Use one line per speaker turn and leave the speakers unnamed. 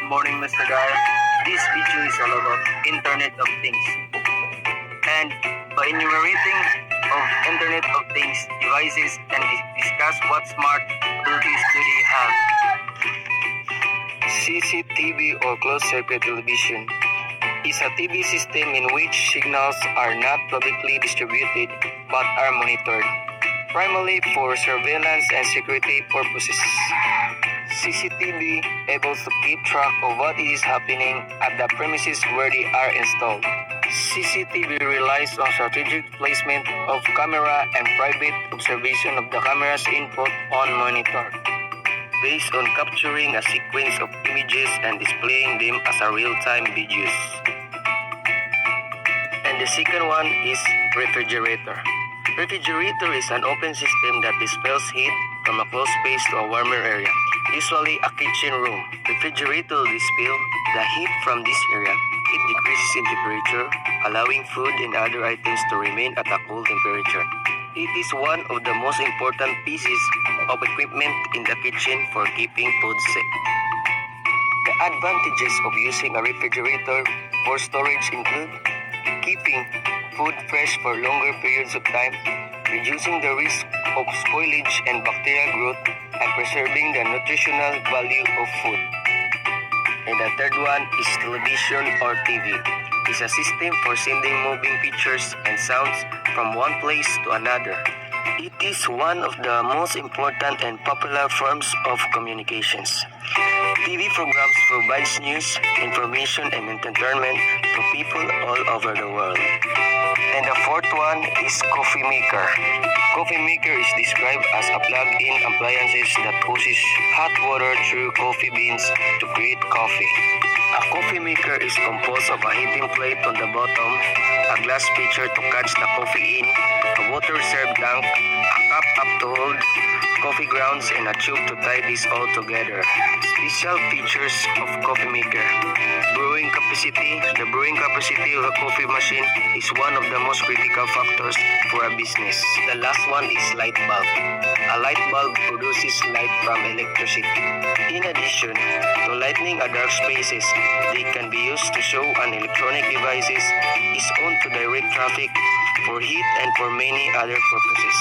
morning, Mr. Gar. This video is all about Internet of Things. And by enumerating of Internet of Things devices and discuss what smart abilities do they have. CCTV or closed circuit television is a TV system in which signals are not publicly distributed but are monitored, primarily for surveillance and security purposes. CCTV able to keep track of what is happening at the premises where they are installed. CCTV relies on strategic placement of camera and private observation of the camera's input on monitor, based on capturing a sequence of images and displaying them as a real-time videos. And the second one is refrigerator. Refrigerator is an open system that dispels heat from a closed space to a warmer area, usually a kitchen room. Refrigerator dispel the heat from this area. It decreases in temperature, allowing food and other items to remain at a cool temperature. It is one of the most important pieces of equipment in the kitchen for keeping food safe. The advantages of using a refrigerator for storage include keeping food fresh for longer periods of time, reducing the risk of spoilage and bacterial growth, and preserving the nutritional value of food. And the third one is television or TV. It's a system for sending moving pictures and sounds from one place to another. It is one of the most important and popular forms of communications. TV programs provides news, information, and entertainment to people all over the world. And the fourth one is coffee maker. Coffee maker is described as a plug-in appliances that pushes hot water through coffee beans to create coffee. A coffee maker is composed of a heating plate on the bottom, a glass pitcher to catch the coffee in, a water reserve tank, a cup up to hold coffee grounds, and a tube to tie this all together. Special features of coffee maker. Brewing capacity. The brewing capacity of a coffee machine is one of the most critical factors for a business. The last one is light bulb. A light bulb produces light from electricity. In addition to lighting a dark spaces, they can be used to show an electronic devices is on to direct traffic, for heat, and for many other purposes.